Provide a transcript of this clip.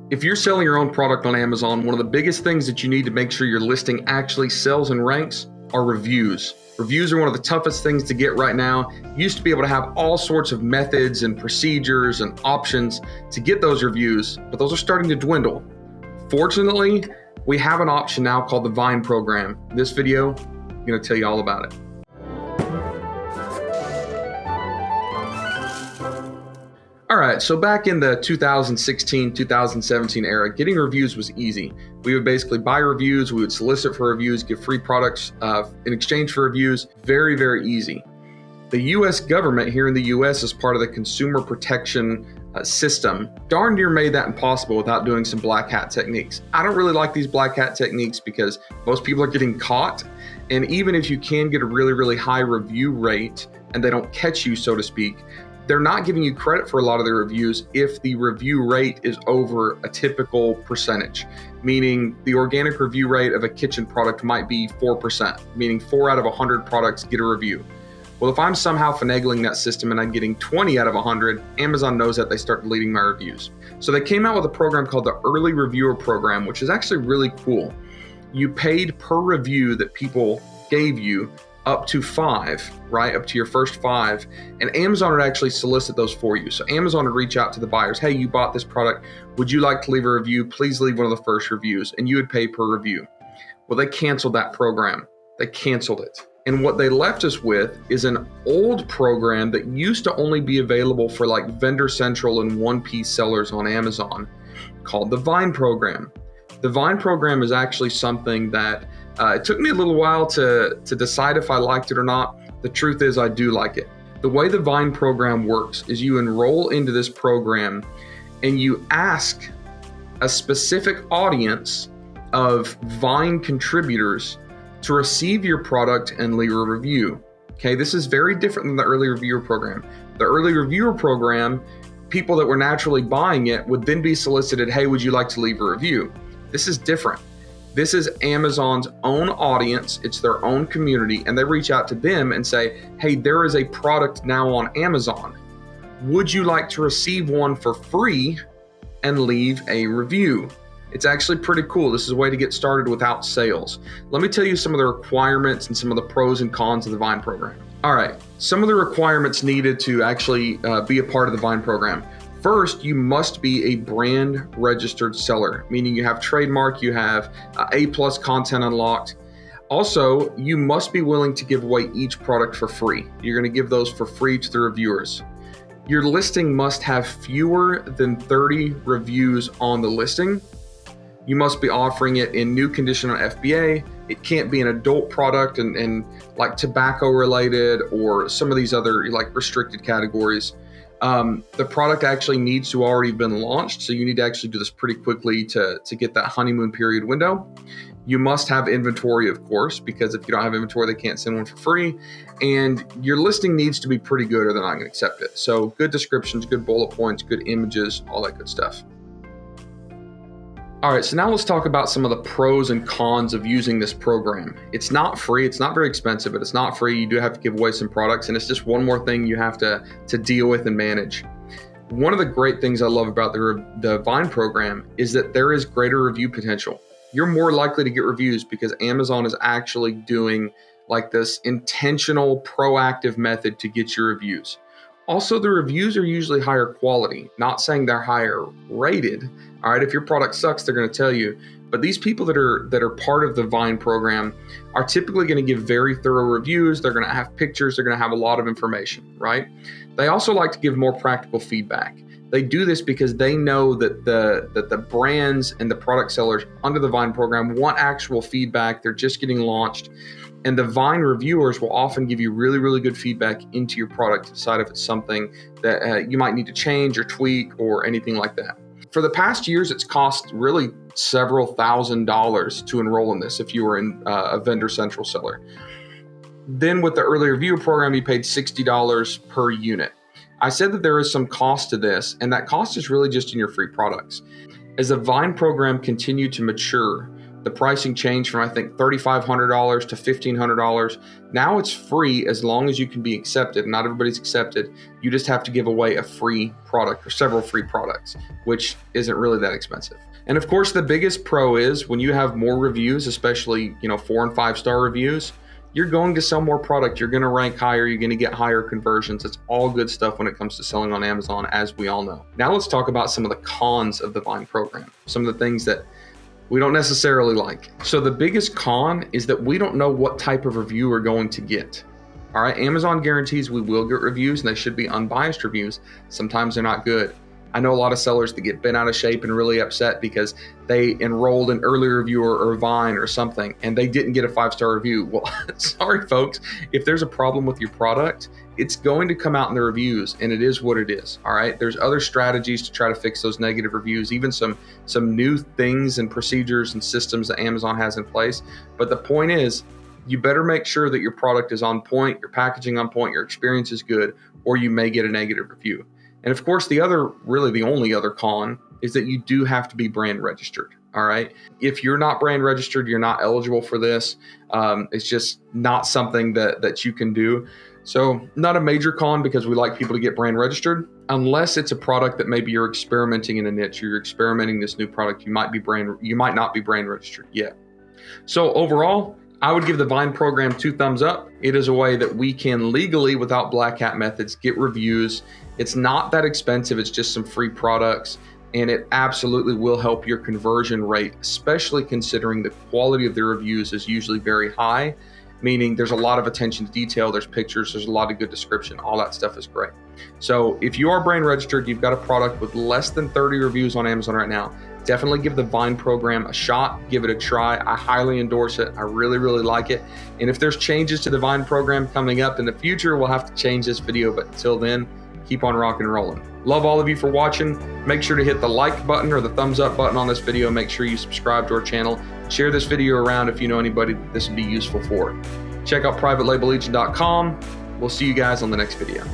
If you're selling your own product on Amazon, one of the biggest things that you need to make sure your listing actually sells and ranks are reviews. Reviews are one of the toughest things to get right now. You used to be able to have all sorts of methods and procedures and options to get those reviews, but those are starting to dwindle. Fortunately, we have an option now called the Vine program. In this video, I'm going to tell you all about it. All right, so back in the 2016, 2017 era, getting reviews was easy. We would basically buy reviews, we would solicit for reviews, give free products in exchange for reviews. Very, very easy. The US government here in the US, as part of the consumer protection system, darn near made that impossible without doing some black hat techniques. I don't really like these black hat techniques because most people are getting caught. And even if you can get a really, really high review rate and they don't catch you, so to speak, they're not giving you credit for a lot of their reviews if the review rate is over a typical percentage, meaning the organic review rate of a kitchen product might be 4%, meaning 4 out of 100 products get a review. Well, if I'm somehow finagling that system and I'm getting 20 out of 100, Amazon knows that, they start deleting my reviews. So they came out with a program called the Early Reviewer Program, which is actually really cool. You paid per review that people gave you, up to 5, right? Up to your first 5. And Amazon would actually solicit those for you. So Amazon would reach out to the buyers. Hey, you bought this product. Would you like to leave a review? Please leave one of the first reviews. And you would pay per review. Well, they canceled that program. They canceled it. And what they left us with is an old program that used to only be available for like Vendor Central and one-piece sellers on Amazon, called the Vine program. The Vine program is actually something that it took me a little while to decide if I liked it or not. The truth is, I do like it. The way the Vine program works is you enroll into this program and you ask a specific audience of Vine contributors to receive your product and leave a review. Okay, this is very different than the Early Reviewer Program. The Early Reviewer Program, people that were naturally buying it would then be solicited, hey, would you like to leave a review? This is different. This is Amazon's own audience. It's their own community, and they reach out to them and say, hey, there is a product now on Amazon. Would you like to receive one for free and leave a review? It's actually pretty cool. This is a way to get started without sales. Let me tell you some of the requirements and some of the pros and cons of the Vine program. All right, some of the requirements needed to actually be a part of the Vine program. First, you must be a brand registered seller, meaning you have trademark, you have A+ content unlocked. Also, you must be willing to give away each product for free. You're going to give those for free to the reviewers. Your listing must have fewer than 30 reviews on the listing. You must be offering it in new condition on FBA. It can't be an adult product and like tobacco related or some of these other like restricted categories. The product actually needs to already been launched, so you need to actually do this pretty quickly to get that honeymoon period window. You must have inventory, of course, because if you don't have inventory, they can't send one for free. And your listing needs to be pretty good or they're not going to accept it. So good descriptions, good bullet points, good images, all that good stuff. All right, so now let's talk about some of the pros and cons of using this program. It's not free, it's not very expensive, but it's not free. You do have to give away some products, and it's just one more thing you have to deal with and manage. One of the great things I love about the Vine program is that there is greater review potential. You're more likely to get reviews because Amazon is actually doing like this intentional, proactive method to get your reviews. Also, the reviews are usually higher quality, not saying they're higher rated. All right, if your product sucks, they're going to tell you. But these people that are part of the Vine program are typically going to give very thorough reviews. They're going to have pictures. They're going to have a lot of information, right? They also like to give more practical feedback. They do this because they know that the brands and the product sellers under the Vine program want actual feedback. They're just getting launched. And the Vine reviewers will often give you really, really good feedback into your product to decide if it's something that you might need to change or tweak or anything like that. For the past years, it's cost really several $1,000s to enroll in this if you were in a Vendor Central seller. Then with the Early Reviewer Program, you paid $60 per unit. I said that there is some cost to this, and that cost is really just in your free products. As the Vine program continued to mature, The pricing changed from, I think, $3,500 to $1,500. Now it's free as long as you can be accepted. Not everybody's accepted. You just have to give away a free product or several free products, which isn't really that expensive. And of course, the biggest pro is when you have more reviews, especially 4 and 5 star reviews, you're going to sell more product. You're going to rank higher. You're going to get higher conversions. It's all good stuff when it comes to selling on Amazon, as we all know. Now let's talk about some of the cons of the Vine program, some of the things that we don't necessarily like. So the biggest con is that we don't know what type of review we're going to get. All right, Amazon guarantees we will get reviews, and they should be unbiased reviews. Sometimes they're not good. I know a lot of sellers that get bent out of shape and really upset because they enrolled an early reviewer or Vine or something and they didn't get a 5-star review. Well, sorry folks, if there's a problem with your product, it's going to come out in the reviews, and it is what it is. All right, there's other strategies to try to fix those negative reviews, even some new things and procedures and systems that Amazon has in place. But the point is, you better make sure that your product is on point, your packaging on point, your experience is good, or you may get a negative review. And of course, the only other con is that you do have to be brand registered. All right. If you're not brand registered, you're not eligible for this. It's just not something that you can do. So not a major con, because we like people to get brand registered, unless it's a product that maybe you're experimenting in a niche, or you're experimenting this new product. You might not be brand registered yet. So overall, I would give the Vine program 2 thumbs up. It is a way that we can legally, without black hat methods, get reviews. It's not that expensive. It's just some free products, and it absolutely will help your conversion rate, especially considering the quality of the reviews is usually very high, meaning there's a lot of attention to detail, there's pictures, there's a lot of good description. All that stuff is great. So if you are brand registered, you've got a product with less than 30 reviews on Amazon right now, definitely give the Vine program a shot. Give it a try. I highly endorse it. I really, really like it. And if there's changes to the Vine program coming up in the future, we'll have to change this video. But until then, keep on rock and rolling. Love all of you for watching. Make sure to hit the like button or the thumbs up button on this video. Make sure you subscribe to our channel. Share this video around if you know anybody that this would be useful for. Check out privatelabellegion.com. We'll see you guys on the next video.